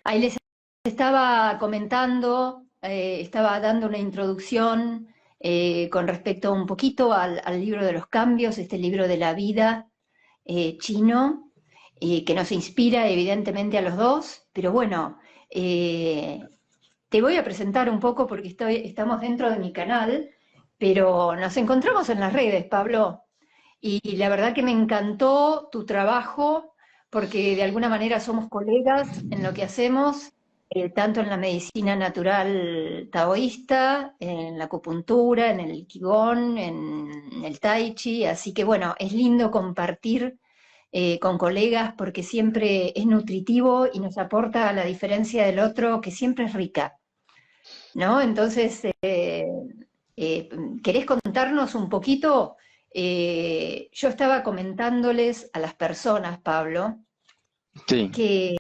Ahí les estaba comentando, estaba dando una introducción con respecto un poquito al libro de los cambios, este libro de la vida chino, que nos inspira evidentemente a los dos, pero bueno, eh, te voy a presentar un poco porque estamos dentro de mi canal, pero nos encontramos en las redes, Pablo, y la verdad que me encantó tu trabajo porque de alguna manera somos colegas en lo que hacemos, tanto en la medicina natural taoísta, en la acupuntura, en el qigong, en el tai chi, así que bueno, es lindo compartir con colegas porque siempre es nutritivo y nos aporta la diferencia del otro que siempre es rica, ¿no? Entonces, eh, ¿querés contarnos un poquito? Yo estaba comentándoles a las personas, Pablo, Sí, que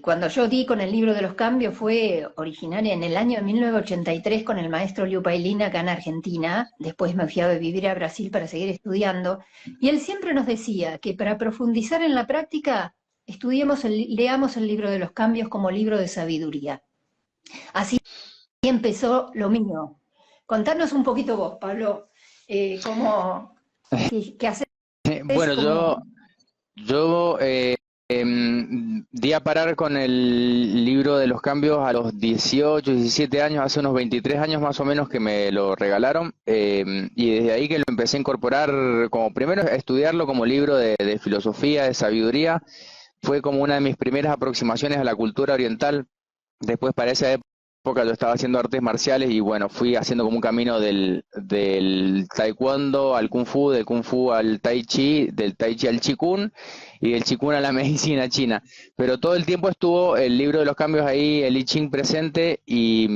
cuando yo di con el libro de los cambios fue originaria en el año 1983 con el maestro Liu Pailin acá en Argentina. Después me fui a vivir a Brasil para seguir estudiando. Y él siempre nos decía que para profundizar en la práctica, leamos el libro de los cambios como libro de sabiduría. Así empezó lo mío. Contanos un poquito vos, Pablo, cómo, qué haces, bueno, cómo... yo di a parar con el libro de los cambios a los 18, 17 años, hace unos 23 años más o menos que me lo regalaron, y desde ahí que lo empecé a incorporar como primero a estudiarlo como libro de filosofía, de sabiduría. Fue como una de mis primeras aproximaciones a la cultura oriental. Después para esa época yo estaba haciendo artes marciales y bueno, fui haciendo como un camino del taekwondo al kung fu, del kung fu al tai chi, del tai chi al qigong y del qigong a la medicina china. Pero todo el tiempo estuvo el libro de los cambios ahí, el I Ching presente y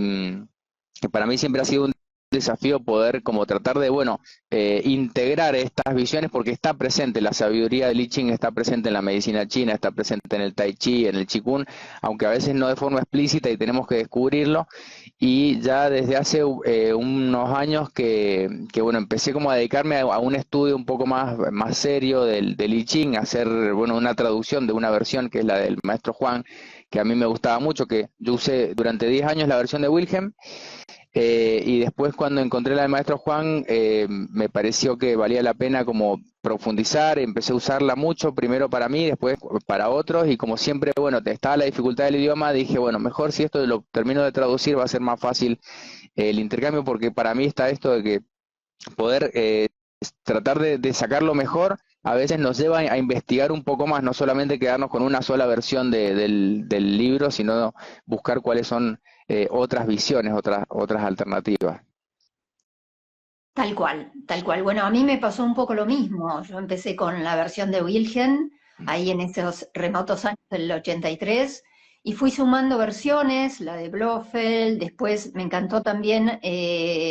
que para mí siempre ha sido un desafío poder como tratar de, bueno, integrar estas visiones porque está presente, la sabiduría del I Ching está presente en la medicina china, está presente en el Tai Chi, en el Qigong, aunque a veces no de forma explícita y tenemos que descubrirlo. Y ya desde hace unos años que, bueno, empecé como a dedicarme a un estudio un poco más serio del I Ching, a hacer, bueno, una traducción de una versión que es la del maestro Juan, que a mí me gustaba mucho, que yo usé durante 10 años la versión de Wilhelm. Y después cuando encontré la del maestro Juan, me pareció que valía la pena como profundizar, empecé a usarla mucho, primero para mí, después para otros, y como siempre, bueno, estaba la dificultad del idioma, dije, bueno, mejor si esto lo termino de traducir va a ser más fácil el intercambio, porque para mí está esto de que poder tratar de sacarlo mejor, a veces nos lleva a investigar un poco más, no solamente quedarnos con una sola versión del libro, sino buscar cuáles son otras visiones, otras alternativas. Tal cual, tal cual. Bueno, a mí me pasó un poco lo mismo. Yo empecé con la versión de Wilhelm, ahí en esos remotos años del 83, y fui sumando versiones, la de Blofeld, después me encantó también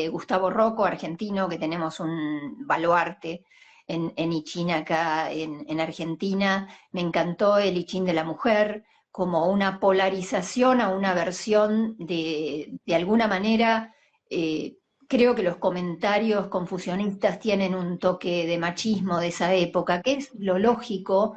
Gustavo Rocco, argentino, que tenemos un baluarte en I Ching acá en Argentina. Me encantó el I Ching de la mujer, como una polarización a una versión de alguna manera. eh, Creo que los comentarios confusionistas tienen un toque de machismo de esa época, que es lo lógico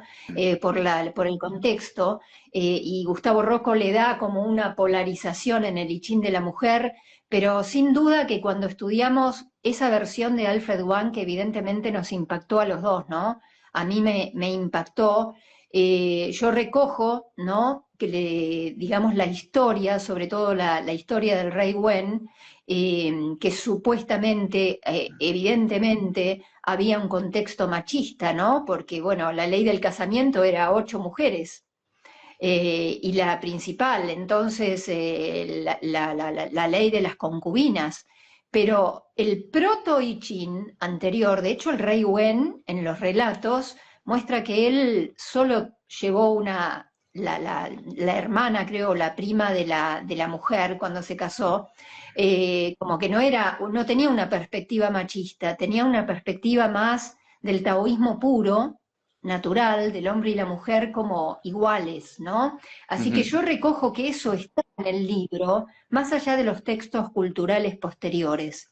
por el contexto, y Gustavo Rocco le da como una polarización en el I Ching de la mujer, pero sin duda que cuando estudiamos esa versión de Alfred Wang, que evidentemente nos impactó a los dos, ¿no? A mí me impactó. Yo recojo, ¿no? Digamos, la historia, sobre todo la historia del rey Wen, que supuestamente, evidentemente, había un contexto machista, ¿no? Porque, bueno, la ley del casamiento era 8 mujeres. Y la principal, entonces, la ley de las concubinas. Pero el proto-I Ching anterior, de hecho, el rey Wen, en los relatos, muestra que él solo llevó la hermana, creo, la prima de la mujer cuando se casó, como que no tenía una perspectiva machista, tenía una perspectiva más del taoísmo puro, natural, del hombre y la mujer como iguales, ¿no? Así que Ujú. yo recojo que eso está en el libro, más allá de los textos culturales posteriores.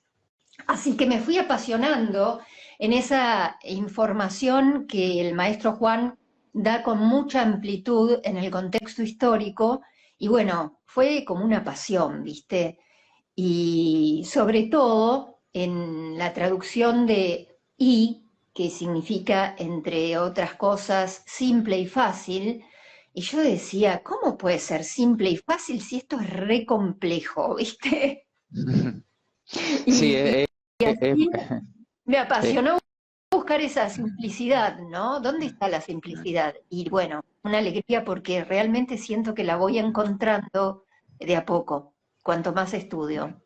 Así que me fui apasionando en esa información que el maestro Juan da con mucha amplitud en el contexto histórico y bueno, fue como una pasión, ¿viste? Y sobre todo en la traducción de y, que significa, entre otras cosas, simple y fácil. Y yo decía, ¿cómo puede ser simple y fácil si esto es re complejo, ¿viste? Sí, Y así me es- apasionó buscar esa simplicidad, ¿no? ¿Dónde está la simplicidad? Y bueno, una alegría porque realmente siento que la voy encontrando de a poco, cuanto más estudio.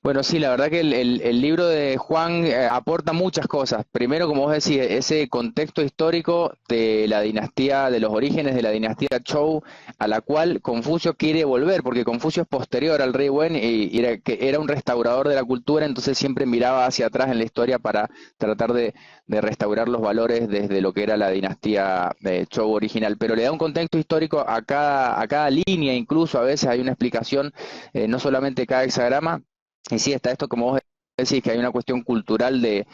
Bueno, sí, la verdad que el libro de Juan aporta muchas cosas. Primero, como vos decís, ese contexto histórico de la dinastía, de los orígenes de la dinastía Zhou, a la cual Confucio quiere volver, porque Confucio es posterior al rey Wen y era un restaurador de la cultura, entonces siempre miraba hacia atrás en la historia para tratar de restaurar los valores desde lo que era la dinastía Zhou original. Pero le da un contexto histórico a cada línea, incluso a veces hay una explicación, no solamente cada hexagrama. Y sí, está esto, como vos decís, que hay una cuestión cultural de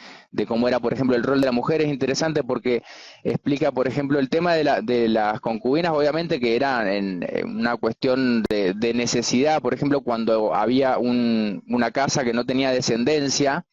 cómo era, por ejemplo, el rol de la mujer. Es interesante porque explica, por ejemplo, el tema de las concubinas, obviamente que era en una cuestión de necesidad. Por ejemplo, cuando había una casa que no tenía descendencia,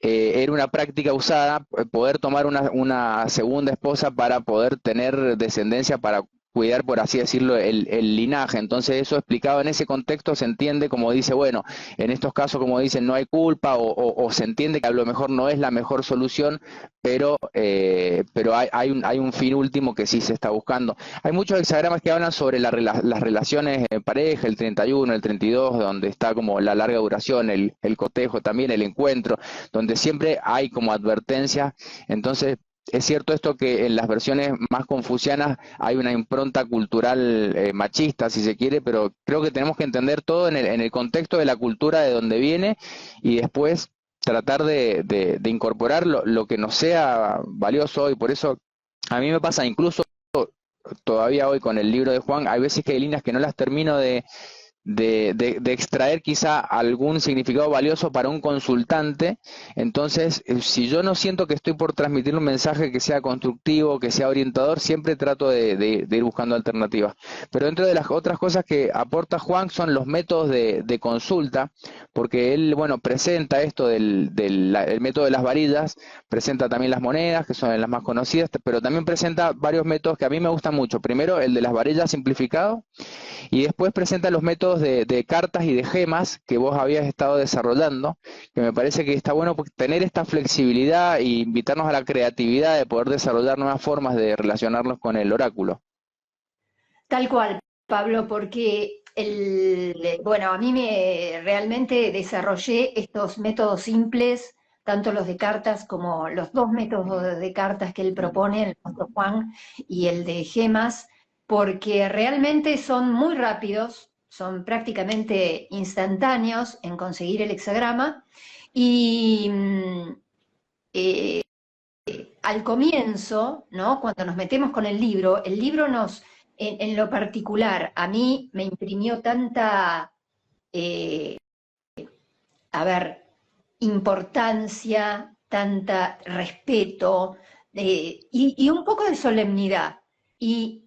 era una práctica usada poder tomar una segunda esposa para poder tener descendencia, para cuidar, por así decirlo, el linaje. Entonces eso explicado en ese contexto se entiende como dice, bueno, en estos casos, como dicen, no hay culpa o se entiende que a lo mejor no es la mejor solución, pero hay un fin último que sí se está buscando. Hay muchos hexagramas que hablan sobre las relaciones en pareja, el 31, el 32, donde está como la larga duración, el cotejo también, el encuentro, donde siempre hay como advertencia. Entonces, es cierto esto que en las versiones más confucianas hay una impronta cultural machista, si se quiere, pero creo que tenemos que entender todo en el contexto de la cultura de donde viene y después tratar de incorporar lo que nos sea valioso, y por eso a mí me pasa incluso todavía hoy con el libro de Juan, hay veces que hay líneas que no las termino de extraer quizá algún significado valioso para un consultante. Entonces, si yo no siento que estoy por transmitir un mensaje que sea constructivo, que sea orientador, siempre trato de ir buscando alternativas. Pero dentro de las otras cosas que aporta Juan son los métodos de consulta, porque él, bueno, presenta esto el método de las varillas, presenta también las monedas, que son las más conocidas, pero también presenta varios métodos que a mí me gustan mucho. Primero, el de las varillas simplificado, y después presenta los métodos de cartas y de gemas que vos habías estado desarrollando, que me parece que está bueno tener esta flexibilidad e invitarnos a la creatividad de poder desarrollar nuevas formas de relacionarnos con el oráculo. Tal cual, Pablo, porque bueno, a mí me realmente desarrollé estos métodos simples, tanto los de cartas como los dos métodos de cartas que él propone, el Maestro Juan y el de gemas, porque realmente son muy rápidos, son prácticamente instantáneos en conseguir el hexagrama y eh, al comienzo, ¿no? Cuando nos metemos con el libro nos, en lo particular, a mí me imprimió tanta, eh, a ver, importancia, tanta respeto y un poco de solemnidad. Y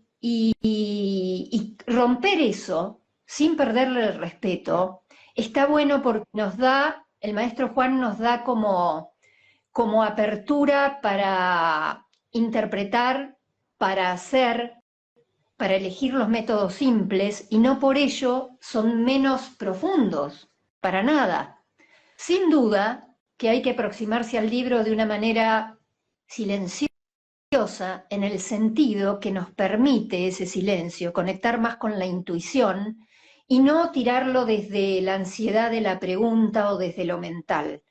romper eso sin perderle el respeto está bueno porque nos da, el maestro Juan nos da como apertura para interpretar, para hacer, para elegir los métodos simples y no por ello son menos profundos, para nada. Sin duda que hay que aproximarse al libro de una manera silenciosa en el sentido que nos permite ese silencio, conectar más con la intuición y no tirarlo desde la ansiedad de la pregunta o desde lo mental.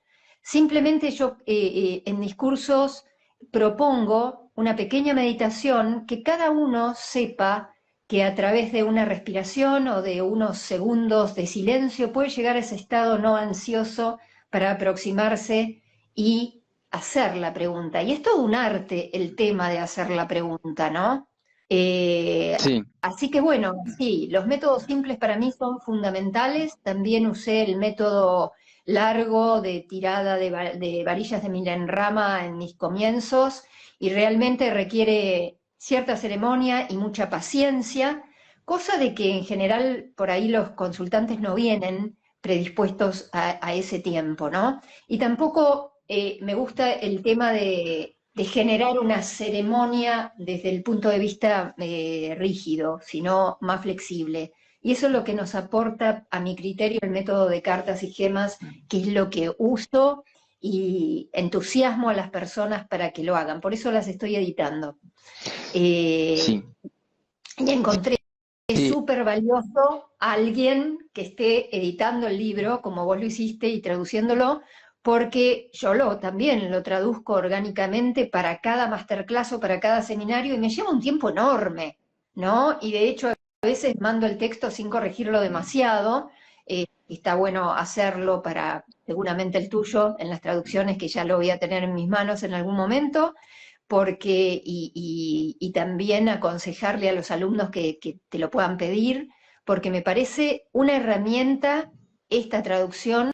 Simplemente yo en mis cursos propongo una pequeña meditación que cada uno sepa que a través de una respiración o de unos segundos de silencio puede llegar a ese estado no ansioso para aproximarse y hacer la pregunta. Y es todo un arte el tema de hacer la pregunta, ¿no? Eh, Sí. Así que bueno, sí, los métodos simples para mí son fundamentales. También usé el método largo de tirada de varillas de Milenrama en mis comienzos y realmente requiere cierta ceremonia y mucha paciencia, cosa de que en general por ahí los consultantes no vienen predispuestos a ese tiempo, ¿no? Y tampoco me gusta el tema de generar una ceremonia desde el punto de vista rígido, sino más flexible. Y eso es lo que nos aporta, a mi criterio, el método de cartas y gemas, que es lo que uso y entusiasmo a las personas para que lo hagan. Por eso las estoy editando. Sí, Y encontré sí, súper valioso a alguien que esté editando el libro, como vos lo hiciste, y traduciéndolo, porque yo también lo traduzco orgánicamente para cada masterclass o para cada seminario, y me lleva un tiempo enorme, ¿no? Y de hecho a veces mando el texto sin corregirlo demasiado, y está bueno hacerlo para seguramente el tuyo, en las traducciones, que ya lo voy a tener en mis manos en algún momento, porque, y también aconsejarle a los alumnos que te lo puedan pedir, porque me parece una herramienta, esta traducción,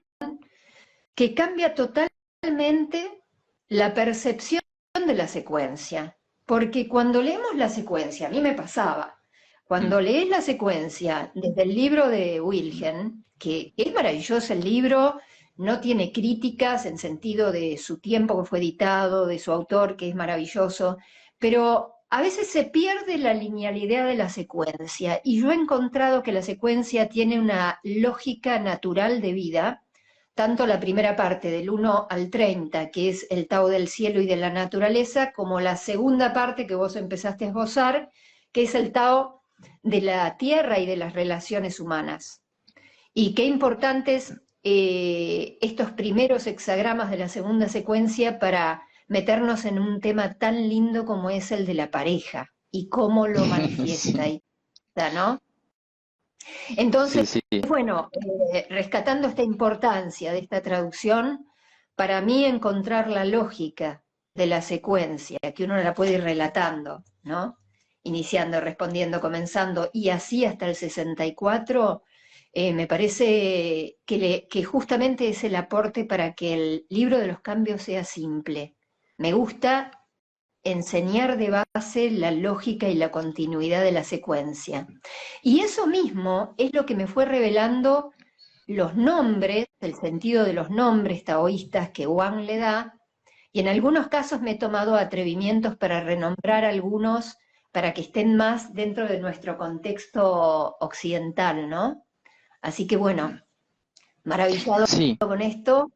que cambia totalmente la percepción de la secuencia. Porque cuando leemos la secuencia, a mí me pasaba, mm, cuando lees la secuencia desde el libro de Wilhelm, que es maravilloso el libro, no tiene críticas en sentido de su tiempo que fue editado, de su autor, que es maravilloso, pero a veces se pierde la linealidad de la secuencia, y yo he encontrado que la secuencia tiene una lógica natural de vida, tanto la primera parte del 1 al 30, que es el Tao del cielo y de la naturaleza, como la segunda parte que vos empezaste a esbozar, que es el Tao de la tierra y de las relaciones humanas. Y qué importantes estos primeros hexagramas de la segunda secuencia para meternos en un tema tan lindo como es el de la pareja y cómo lo manifiesta, sí, ¿no? sí, Entonces, sí. bueno, rescatando esta importancia de esta traducción, para mí encontrar la lógica de la secuencia, que uno la puede ir relatando, ¿no? Iniciando, respondiendo, comenzando, y así hasta el 64, me parece que justamente es el aporte para que el libro de los cambios sea simple. Me gusta enseñar de base la lógica y la continuidad de la secuencia. Y eso mismo es lo que me fue revelando los nombres, el sentido de los nombres taoístas que Wang le da, y en algunos casos me he tomado atrevimientos para renombrar algunos para que estén más dentro de nuestro contexto occidental, ¿no? Así que bueno, maravillado Sí, con esto.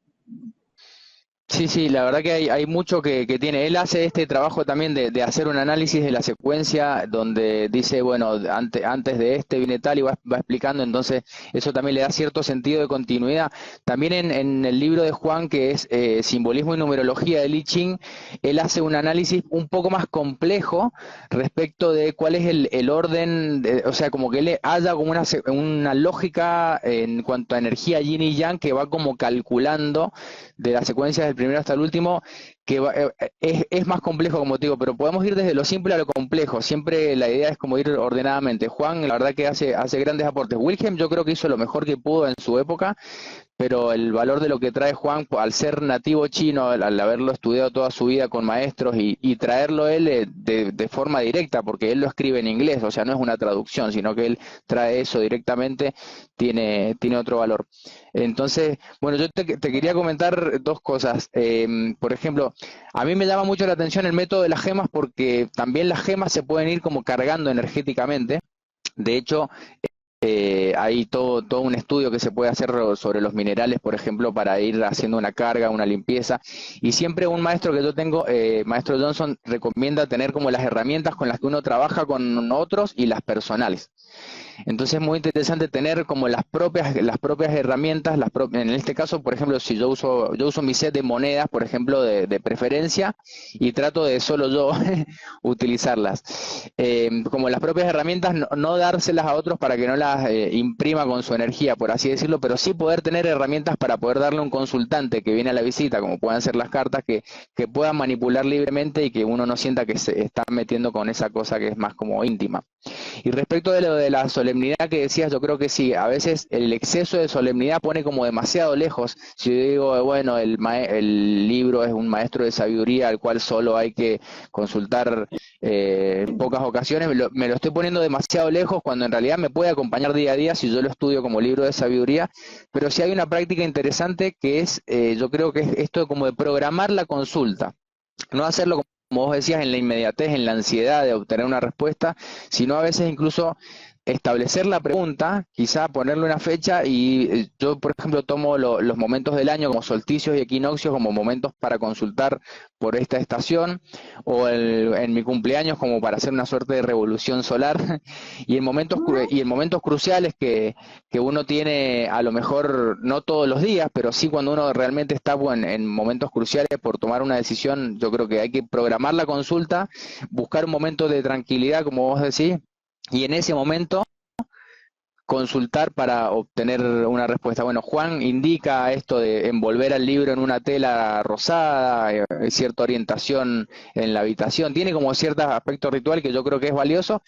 sí, sí, la verdad que hay mucho que tiene. Él hace este trabajo también de hacer un análisis de la secuencia donde dice, bueno, antes de este viene tal y va explicando, entonces eso también le da cierto sentido de continuidad. También en el libro de Juan, que es Simbolismo y Numerología de I Ching, él hace un análisis un poco más complejo respecto de cuál es el orden, o sea, como que él haya como una lógica en cuanto a energía yin y yang que va como calculando de las secuencias del primero hasta el último, que es más complejo, como te digo, pero podemos ir desde lo simple a lo complejo. Siempre la idea es como ir ordenadamente. Juan, la verdad que hace grandes aportes. Wilhelm yo creo que hizo lo mejor que pudo en su época, pero el valor de lo que trae Juan, al ser nativo chino, al haberlo estudiado toda su vida con maestros y traerlo él de forma directa, porque él lo escribe en inglés, o sea, no es una traducción, sino que él trae eso directamente, tiene otro valor. Entonces, bueno, yo te quería comentar dos cosas. Por ejemplo, a mí me llama mucho la atención el método de las gemas porque también las gemas se pueden ir como cargando energéticamente. De hecho, hay todo un estudio que se puede hacer sobre los minerales, por ejemplo, para ir haciendo una carga, una limpieza. Y siempre un maestro que yo tengo, maestro Johnson, recomienda tener como las herramientas con las que uno trabaja con otros y las personales. Entonces es muy interesante tener como las propias herramientas, en este caso, por ejemplo, si yo uso mi set de monedas, por ejemplo, de preferencia, y trato de solo yo utilizarlas. Como las propias herramientas, no dárselas a otros para que no las imprima con su energía, por así decirlo, pero sí poder tener herramientas para poder darle a un consultante que viene a la visita, como puedan ser las cartas, que puedan manipular libremente y que uno no sienta que se está metiendo con esa cosa que es más como íntima. Y respecto de lo de la solemnidad que decías, yo creo que sí, a veces el exceso de solemnidad pone como demasiado lejos. Si yo digo, bueno, el libro es un maestro de sabiduría al cual solo hay que consultar en pocas ocasiones me lo estoy poniendo demasiado lejos cuando en realidad me puede acompañar día a día si yo lo estudio como libro de sabiduría, pero sí hay una práctica interesante que es, yo creo que es esto como de programar la consulta, no hacerlo como vos decías en la inmediatez, en la ansiedad de obtener una respuesta, sino a veces incluso establecer la pregunta, quizá ponerle una fecha y yo, por ejemplo, tomo los momentos del año como solsticios y equinoccios como momentos para consultar por esta estación o en mi cumpleaños como para hacer una suerte de revolución solar y en momentos cruciales que uno tiene a lo mejor no todos los días, pero sí cuando uno realmente está en momentos cruciales por tomar una decisión, yo creo que hay que programar la consulta, buscar un momento de tranquilidad, como vos decís, y en ese momento consultar para obtener una respuesta. Bueno, Juan indica esto de envolver al libro en una tela rosada, cierta orientación en la habitación, tiene como cierto aspecto ritual que yo creo que es valioso.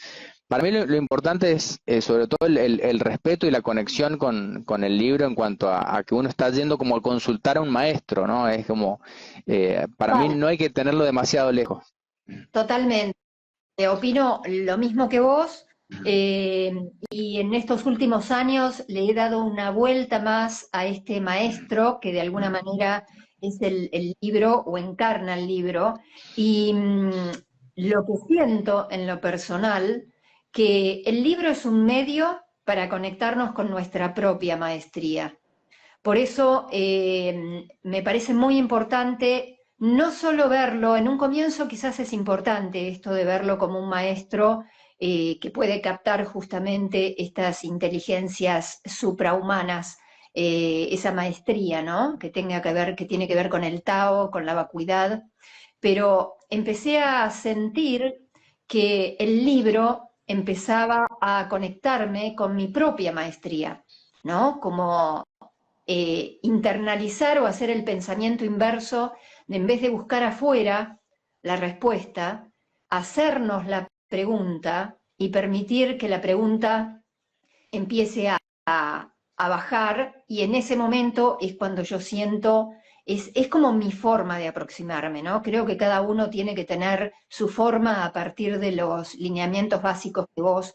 Para mí lo importante es sobre todo el respeto y la conexión con el libro en cuanto a que uno está yendo como a consultar a un maestro, ¿no? Es como, para mí Vale, no hay que tenerlo demasiado lejos. totalmente. Opino lo mismo que vos, y en estos últimos años le he dado una vuelta más a este maestro que de alguna manera es el libro o encarna el libro. Y lo que siento en lo personal, que el libro es un medio para conectarnos con nuestra propia maestría. Por eso me parece muy importante no solo verlo, en un comienzo quizás es importante esto de verlo como un maestro que puede captar justamente estas inteligencias suprahumanas, esa maestría, ¿no? Que tenga que ver, que tiene que ver con el Tao, con la vacuidad. Pero empecé a sentir que el libro empezaba a conectarme con mi propia maestría, ¿no? Como internalizar o hacer el pensamiento inverso, de en vez de buscar afuera la respuesta, hacernos la pregunta y permitir que la pregunta empiece a bajar, y en ese momento es cuando yo siento, es como mi forma de aproximarme, ¿no? Creo que cada uno tiene que tener su forma a partir de los lineamientos básicos que vos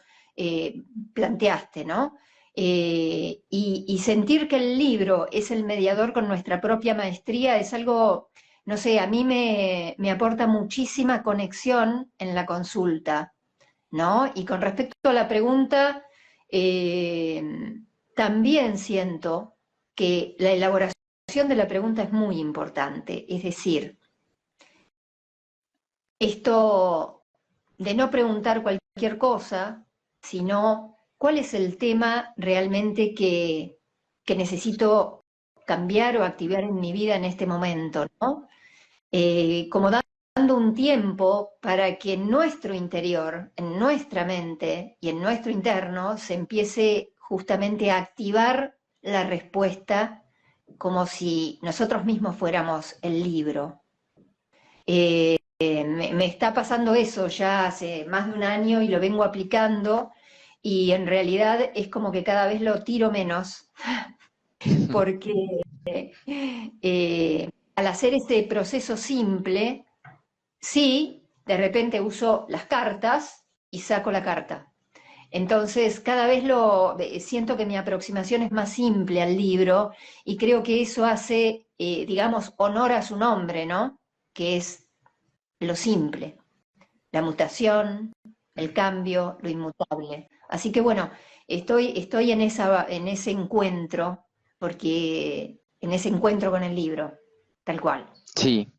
planteaste, ¿no? Y sentir que el libro es el mediador con nuestra propia maestría es algo, no sé, a mí me aporta muchísima conexión en la consulta, ¿no? Y con respecto a la pregunta, eh, también siento que la elaboración de la pregunta es muy importante, es decir, esto de no preguntar cualquier cosa, sino cuál es el tema realmente que necesito cambiar o activar en mi vida en este momento, ¿no? Como dando un tiempo para que en nuestro interior, en nuestra mente y en nuestro interno se empiece justamente a activar la respuesta como si nosotros mismos fuéramos el libro. Me está pasando eso ya hace más de un año y lo vengo aplicando, y en realidad es como que cada vez lo tiro menos porque al hacer ese proceso simple, sí, de repente uso las cartas y saco la carta. Entonces, cada vez siento que mi aproximación es más simple al libro, y creo que eso hace, digamos, honor a su nombre, ¿no? Que es lo simple, la mutación, el cambio, lo inmutable. Así que bueno, estoy en ese encuentro, porque en ese encuentro con el libro, tal cual. Sí.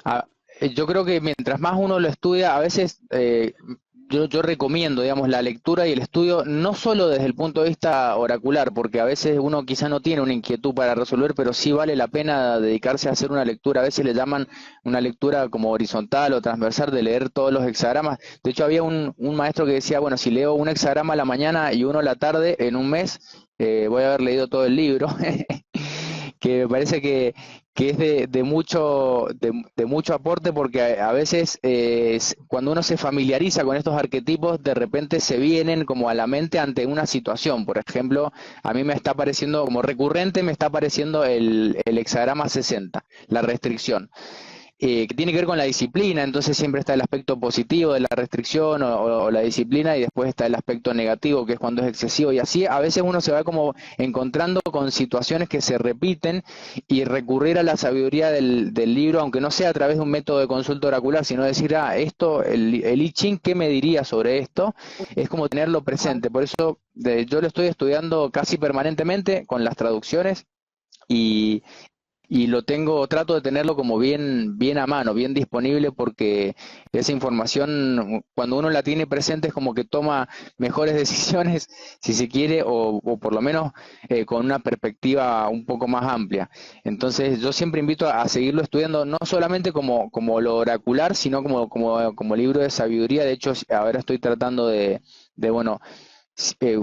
Ah, yo creo que mientras más uno lo estudia, a veces yo recomiendo, digamos, la lectura y el estudio no solo desde el punto de vista oracular, porque a veces uno quizá no tiene una inquietud para resolver, pero sí vale la pena dedicarse a hacer una lectura. A veces le llaman una lectura como horizontal o transversal, de leer todos los hexagramas. De hecho, había un maestro que decía, bueno, si leo un hexagrama a la mañana y uno a la tarde, en un mes voy a haber leído todo el libro. Que me parece que es de mucho aporte, porque a veces cuando uno se familiariza con estos arquetipos, de repente se vienen como a la mente ante una situación. Por ejemplo, a mí me está apareciendo como recurrente, me está apareciendo el hexagrama 60, la restricción. que tiene que ver con la disciplina. Entonces siempre está el aspecto positivo de la restricción o la disciplina, y después está el aspecto negativo, que es cuando es excesivo, y así a veces uno se va como encontrando con situaciones que se repiten, y recurrir a la sabiduría del libro, aunque no sea a través de un método de consulta oracular, sino decir, esto, el I Ching, ¿qué me diría sobre esto? Es como tenerlo presente. Por eso yo lo estoy estudiando casi permanentemente con las traducciones, y, y trato de tenerlo como bien, bien a mano, bien disponible, porque esa información, cuando uno la tiene presente, es como que toma mejores decisiones, si se quiere, o por lo menos con una perspectiva un poco más amplia. Entonces, yo siempre invito a seguirlo estudiando, no solamente como lo oracular, sino como libro de sabiduría. De hecho, ahora estoy tratando bueno,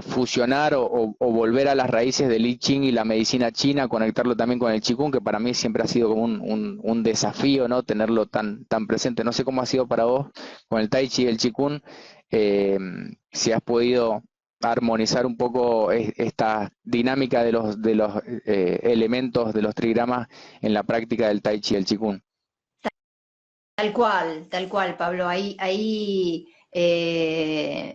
fusionar o volver a las raíces del I Ching y la medicina china, conectarlo también con el Qigong, que para mí siempre ha sido como un desafío, ¿no? Tenerlo tan presente. No sé cómo ha sido para vos con el Tai Chi y el Qigong, eh, si has podido armonizar un poco esta dinámica de los elementos de los trigramas en la práctica del Tai Chi y el Qigong. Tal cual, Pablo. Ahí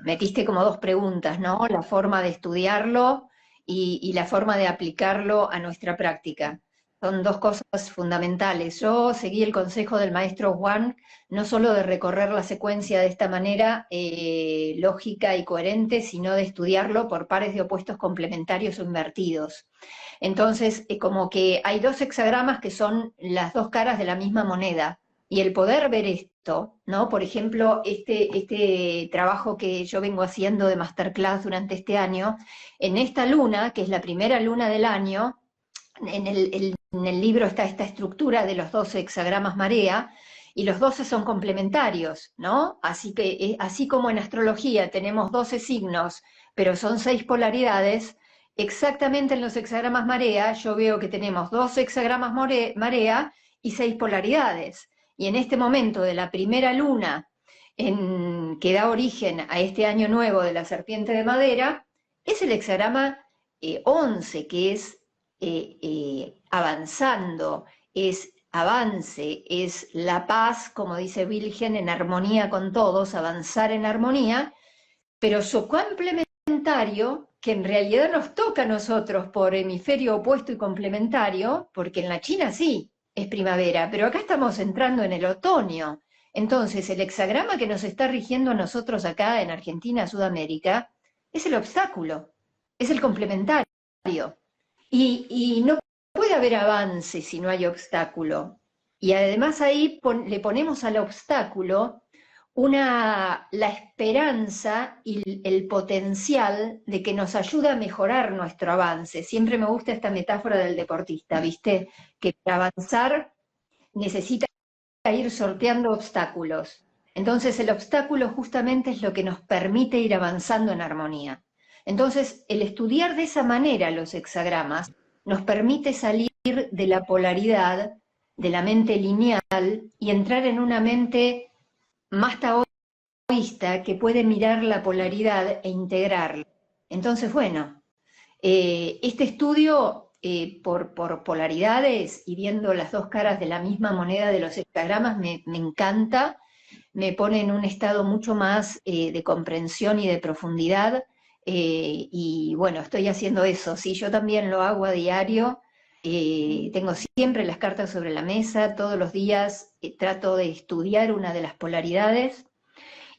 metiste como dos preguntas, ¿no? La forma de estudiarlo y la forma de aplicarlo a nuestra práctica. Son dos cosas fundamentales. Yo seguí el consejo del maestro Juan, no solo de recorrer la secuencia de esta manera lógica y coherente, sino de estudiarlo por pares de opuestos complementarios o invertidos. Entonces, como que hay dos hexagramas que son las dos caras de la misma moneda. Y el poder ver esto, ¿no? Por ejemplo, este trabajo que yo vengo haciendo de masterclass durante este año, en esta luna, que es la primera luna del año, en el libro está esta estructura de los 12 hexagramas marea, y los 12 son complementarios, ¿no? Así que, así como en astrología tenemos 12 signos, pero son 6 polaridades, exactamente en los hexagramas marea yo veo que tenemos 12 hexagramas marea y 6 polaridades. Y en este momento de la primera luna que da origen a este año nuevo de la serpiente de madera, es el hexagrama 11, que es avanzando, es avance, es la paz, como dice Wilhelm, en armonía con todos, avanzar en armonía, pero su complementario, que en realidad nos toca a nosotros por hemisferio opuesto y complementario, porque en la China sí, es primavera, pero acá estamos entrando en el otoño. Entonces, el hexagrama que nos está rigiendo a nosotros acá en Argentina, Sudamérica, es el obstáculo, es el complementario. Y no puede haber avance si no hay obstáculo. Y además ahí le ponemos al obstáculo la esperanza y el potencial de que nos ayuda a mejorar nuestro avance. Siempre me gusta esta metáfora del deportista, ¿viste? Que para avanzar necesita ir sorteando obstáculos. Entonces el obstáculo justamente es lo que nos permite ir avanzando en armonía. Entonces el estudiar de esa manera los hexagramas nos permite salir de la polaridad, de la mente lineal, y entrar en una mente más taoísta que puede mirar la polaridad e integrarla. Entonces, bueno, este estudio por polaridades y viendo las dos caras de la misma moneda de los hexagramas me encanta, me pone en un estado mucho más de comprensión y de profundidad, y bueno, estoy haciendo eso. Sí, yo también lo hago a diario. Tengo siempre las cartas sobre la mesa, todos los días trato de estudiar una de las polaridades,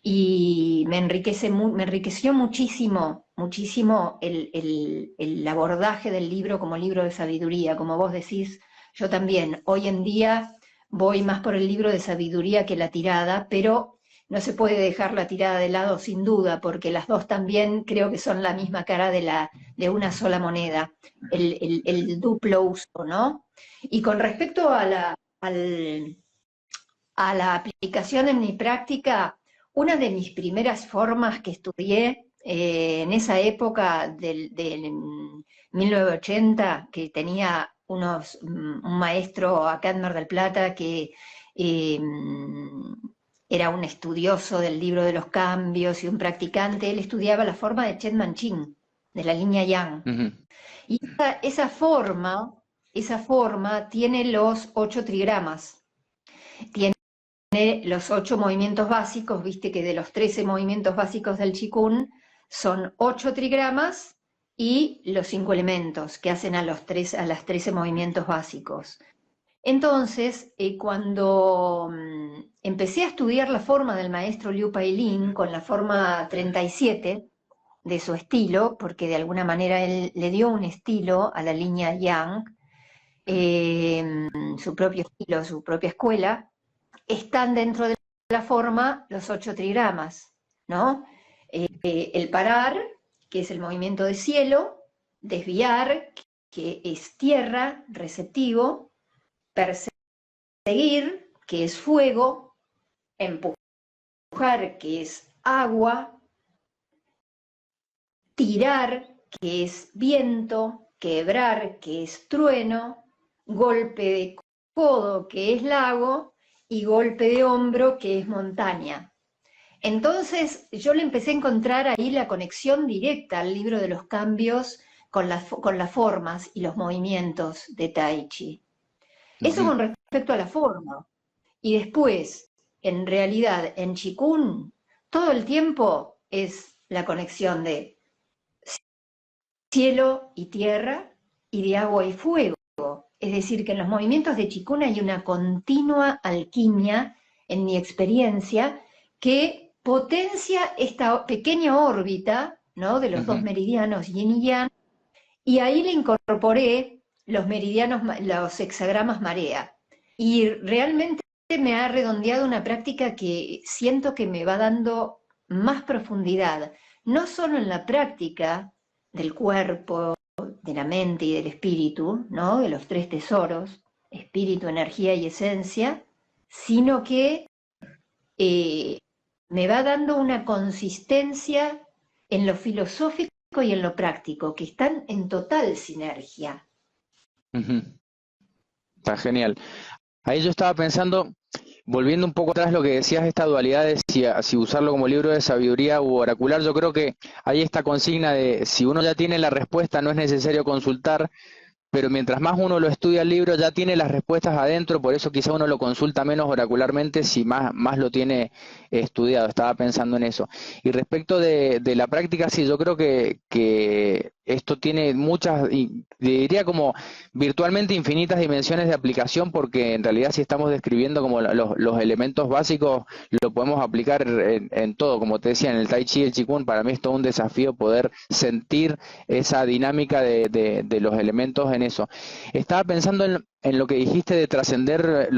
y me enriqueció muchísimo, muchísimo el abordaje del libro como libro de sabiduría. Como vos decís, yo también hoy en día voy más por el libro de sabiduría que la tirada, pero no se puede dejar la tirada de lado sin duda, porque las dos también creo que son la misma cara de una sola moneda, el duplo uso, ¿no? Y con respecto a la aplicación en mi práctica, una de mis primeras formas que estudié en esa época del 1980, que tenía un maestro acá en Mar del Plata que eh, era un estudioso del libro de los cambios y un practicante, él estudiaba la forma de Chen Manchín, de la línea Yang. Ujú. Y esa forma tiene los 8 trigramas. Tiene los 8 movimientos básicos, viste que de los 13 movimientos básicos del Qigong son 8 trigramas y los 5 elementos que hacen a los 13 movimientos básicos. Entonces, cuando empecé a estudiar la forma del maestro Liu Pailin con la forma 37 de su estilo, porque de alguna manera él le dio un estilo a la línea Yang, su propio estilo, su propia escuela, están dentro de la forma los 8 trigramas, ¿no? El parar, que es el movimiento de cielo, desviar, que es tierra, receptivo, perseguir, que es fuego, empujar, que es agua, tirar, que es viento, quebrar, que es trueno, golpe de codo, que es lago, y golpe de hombro, que es montaña. Entonces yo le empecé a encontrar ahí la conexión directa al libro de los cambios con las formas y los movimientos de Tai Chi. Eso con respecto a la forma. Y después, en realidad, en Qigong, todo el tiempo es la conexión de cielo y tierra y de agua y fuego. Es decir, que en los movimientos de Qigong hay una continua alquimia, en mi experiencia, que potencia esta pequeña órbita, ¿no?, de los dos meridianos yin y yang, y ahí le incorporé los meridianos, los hexagramas marea. Y realmente me ha redondeado una práctica que siento que me va dando más profundidad, no solo en la práctica del cuerpo, de la mente y del espíritu, ¿no?, de los 3 tesoros, espíritu, energía y esencia, sino que me va dando una consistencia en lo filosófico y en lo práctico, que están en total sinergia. Está genial. Ahí yo estaba pensando, volviendo un poco atrás lo que decías, esta dualidad de si usarlo como libro de sabiduría u oracular, yo creo que hay esta consigna de si uno ya tiene la respuesta no es necesario consultar, pero mientras más uno lo estudia el libro ya tiene las respuestas adentro, por eso quizá uno lo consulta menos oracularmente si más lo tiene estudiado. Estaba pensando en eso. Y respecto de la práctica, sí, yo creo que esto tiene muchas, y diría como virtualmente infinitas dimensiones de aplicación, porque en realidad si estamos describiendo como los elementos básicos, lo podemos aplicar en todo. Como te decía, en el Tai Chi y el Qigong, para mí es todo un desafío poder sentir esa dinámica de los elementos en eso. Estaba pensando en lo que dijiste de trascender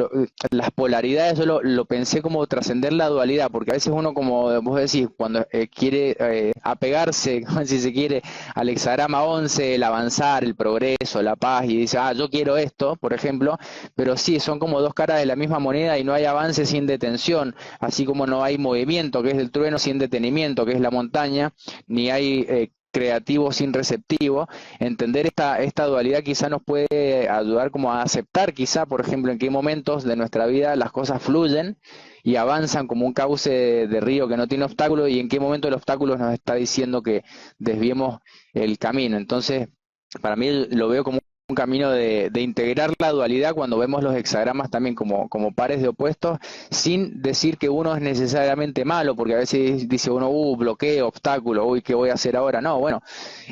las polaridades, yo lo pensé como trascender la dualidad, porque a veces uno, como vos decís, cuando quiere apegarse, si se quiere, al hexagrama 11, el avanzar, el progreso, la paz, y dice, yo quiero esto, por ejemplo, pero sí, son como dos caras de la misma moneda y no hay avance sin detención, así como no hay movimiento, que es el trueno, sin detenimiento, que es la montaña, ni hay creativo sin receptivo. Entender esta dualidad quizá nos puede ayudar como a aceptar quizá, por ejemplo, en qué momentos de nuestra vida las cosas fluyen y avanzan como un cauce de río que no tiene obstáculos, y en qué momento el obstáculo nos está diciendo que desviemos el camino. Entonces, para mí lo veo como un camino de integrar la dualidad cuando vemos los hexagramas también como pares de opuestos, sin decir que uno es necesariamente malo, porque a veces dice uno, bloqueo, obstáculo, uy, ¿qué voy a hacer ahora? No, bueno,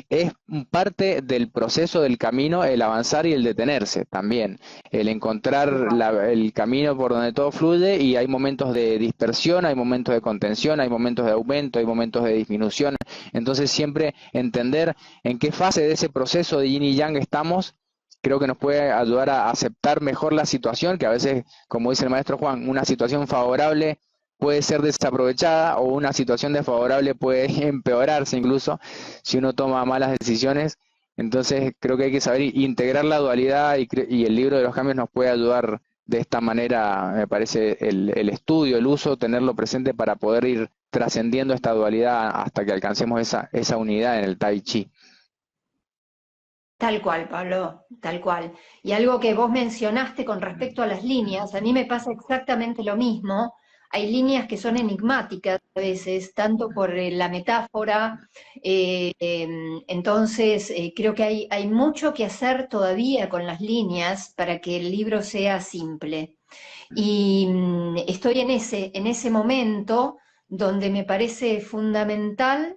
es parte del proceso del camino el avanzar y el detenerse también, el encontrar el camino por donde todo fluye, y hay momentos de dispersión, hay momentos de contención, hay momentos de aumento, hay momentos de disminución. Entonces siempre entender en qué fase de ese proceso de yin y yang estamos, creo que nos puede ayudar a aceptar mejor la situación, que a veces, como dice el maestro Juan, una situación favorable puede ser desaprovechada, o una situación desfavorable puede empeorarse incluso si uno toma malas decisiones. Entonces creo que hay que saber integrar la dualidad, y el libro de los cambios nos puede ayudar de esta manera. Me parece el estudio, el uso, tenerlo presente para poder ir trascendiendo esta dualidad hasta que alcancemos esa unidad en el Tai Chi. Tal cual, Pablo, tal cual. Y algo que vos mencionaste con respecto a las líneas, a mí me pasa exactamente lo mismo. Hay líneas que son enigmáticas a veces, tanto por la metáfora. Entonces, creo que hay mucho que hacer todavía con las líneas para que el libro sea simple. Y estoy en ese momento donde me parece fundamental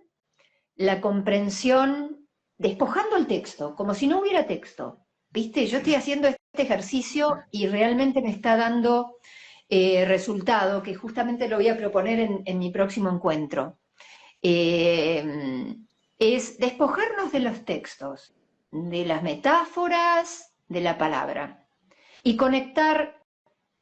la comprensión, despojando el texto, como si no hubiera texto. ¿Viste? Yo estoy haciendo este ejercicio y realmente me está dando resultado, que justamente lo voy a proponer en mi próximo encuentro. Es despojarnos de los textos, de las metáforas, de la palabra, y conectar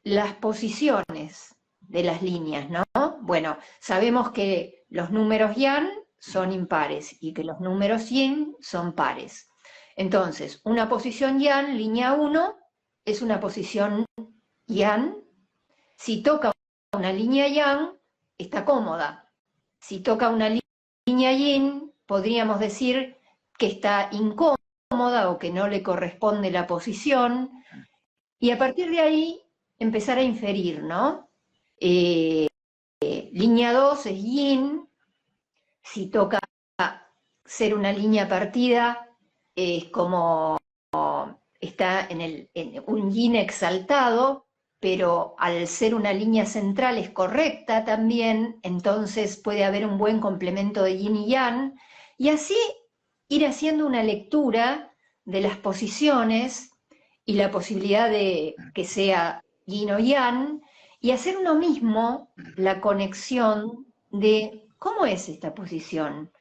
las posiciones de las líneas, ¿no? Bueno, sabemos que los números yan son impares y que los números yin son pares. Entonces, una posición yan, línea 1, es una posición yan. Si toca una línea yang, está cómoda. Si toca una línea yin, podríamos decir que está incómoda o que no le corresponde la posición, y a partir de ahí empezar a inferir, ¿no? Línea 2 es yin, si toca ser una línea partida, es como está en un yin exaltado, pero al ser una línea central es correcta también, entonces puede haber un buen complemento de yin y yang, y así ir haciendo una lectura de las posiciones y la posibilidad de que sea yin o yang, y hacer uno mismo la conexión de cómo es esta posición,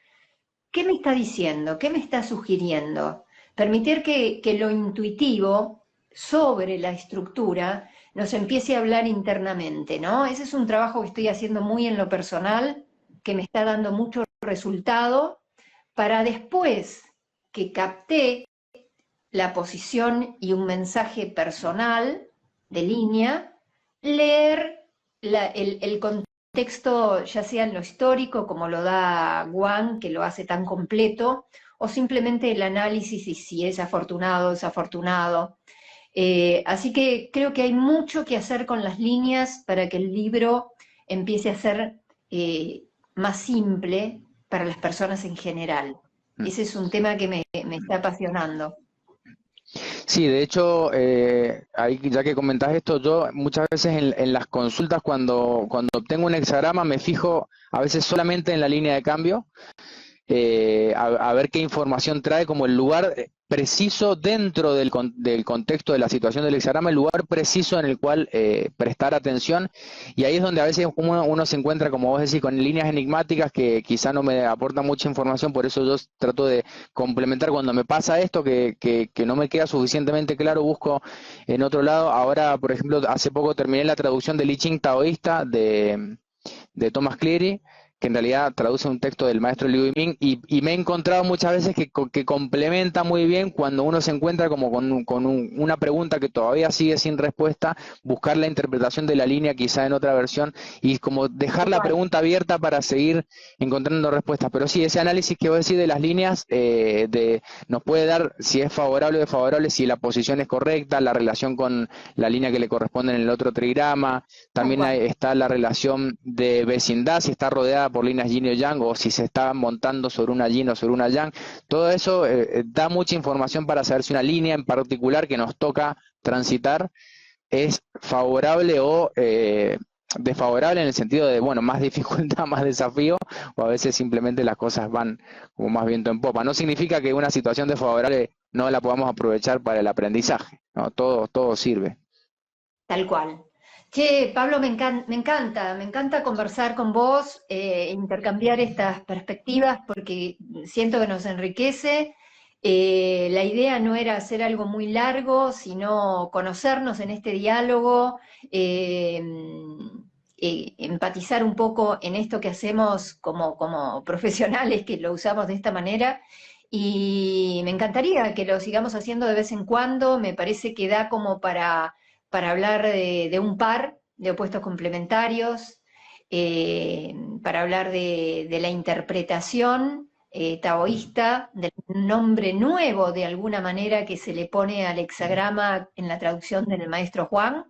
qué me está diciendo, qué me está sugiriendo. Permitir que lo intuitivo sobre la estructura nos empiece a hablar internamente, ¿no? Ese es un trabajo que estoy haciendo muy en lo personal, que me está dando mucho resultado, para después que capté la posición y un mensaje personal de línea, leer el contexto, ya sea en lo histórico, como lo da Wang, que lo hace tan completo, o simplemente el análisis y si es afortunado o desafortunado. Así que creo que hay mucho que hacer con las líneas para que el libro empiece a ser más simple para las personas en general. Ese es un tema que me está apasionando. Sí, de hecho, ahí ya que comentás esto, yo muchas veces en las consultas cuando obtengo un hexagrama me fijo a veces solamente en la línea de cambio, a ver qué información trae como el lugar preciso dentro del contexto de la situación del hexagrama, el lugar preciso en el cual prestar atención, y ahí es donde a veces uno se encuentra, como vos decís, con líneas enigmáticas que quizá no me aportan mucha información, por eso yo trato de complementar cuando me pasa esto, que no me queda suficientemente claro, busco en otro lado. Ahora, por ejemplo, hace poco terminé la traducción del I Ching taoísta de Thomas Cleary, que en realidad traduce un texto del maestro Liu Yiming, y me he encontrado muchas veces que complementa muy bien cuando uno se encuentra como con una pregunta que todavía sigue sin respuesta, buscar la interpretación de la línea quizá en otra versión, y como dejar la pregunta abierta para seguir encontrando respuestas. Pero sí, ese análisis que vos decís de las líneas nos puede dar si es favorable o desfavorable, si la posición es correcta, la relación con la línea que le corresponde en el otro trigrama. También está la relación de vecindad, si está rodeada por líneas yin o yang, o si se está montando sobre una yin o sobre una yang. Todo eso da mucha información para saber si una línea en particular que nos toca transitar es favorable o desfavorable, en el sentido de, bueno, más dificultad, más desafío, o a veces simplemente las cosas van como más viento en popa. No significa que una situación desfavorable no la podamos aprovechar para el aprendizaje, ¿no? Todo sirve. Tal cual. Che, Pablo, me encanta conversar con vos, intercambiar estas perspectivas, porque siento que nos enriquece. La idea no era hacer algo muy largo, sino conocernos en este diálogo, empatizar un poco en esto que hacemos como profesionales, que lo usamos de esta manera. Y me encantaría que lo sigamos haciendo de vez en cuando. Me parece que da como para hablar de un par de opuestos complementarios, para hablar de la interpretación taoísta, del nombre nuevo de alguna manera que se le pone al hexagrama en la traducción del maestro Juan.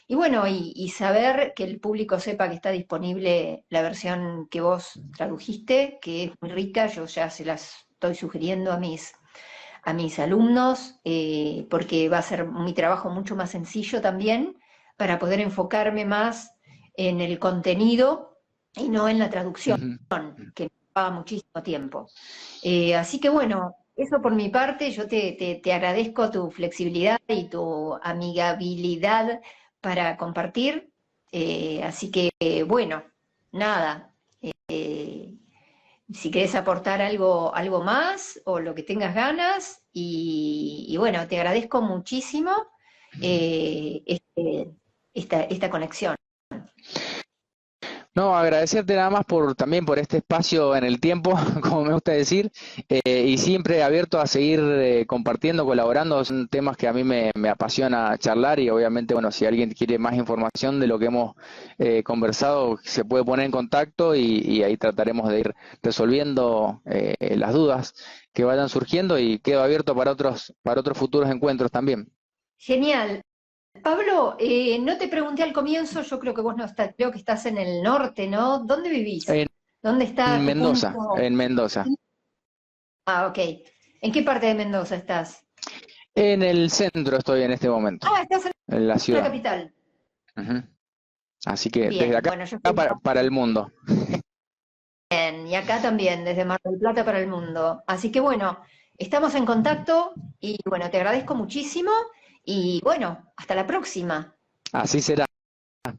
Y bueno, y saber que el público sepa que está disponible la versión que vos tradujiste, que es muy rica. Yo ya se las estoy sugiriendo a mis alumnos, porque va a ser mi trabajo mucho más sencillo también. para poder enfocarme más en el contenido y no en la traducción, que me llevaba muchísimo tiempo. Así que bueno, eso por mi parte, yo te agradezco tu flexibilidad y tu amigabilidad para compartir. Así que bueno, nada. Si querés aportar algo más o lo que tengas ganas, y bueno, te agradezco muchísimo esta conexión. No, agradecerte nada más también por este espacio en el tiempo, como me gusta decir, y siempre abierto a seguir compartiendo, colaborando. Son temas que a mí me apasiona charlar, y obviamente, bueno, si alguien quiere más información de lo que hemos conversado, se puede poner en contacto, y ahí trataremos de ir resolviendo las dudas que vayan surgiendo, y quedo abierto para otros futuros encuentros también. Genial. Pablo, no te pregunté al comienzo, yo creo que vos no estás, creo que estás en el norte, ¿no? ¿Dónde vivís? En ¿Dónde está tu Mendoza, punto? en Mendoza. Ah, ok. ¿En qué parte de Mendoza estás? En el centro estoy en este momento, Ah, estás en en la la ciudad. capital. Ujú. Así que desde Bien, acá bueno, yo estoy para el mundo. bien, y acá también, desde Mar del Plata para el mundo. Así que bueno, estamos en contacto y bueno, te agradezco muchísimo y bueno, hasta la próxima. Así será.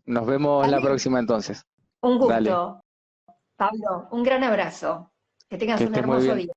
Nos vemos la ¿Vale? próxima entonces. Un Dale, gusto. Pablo, un gran abrazo. Que que tengas un estés muy hermoso bien. día.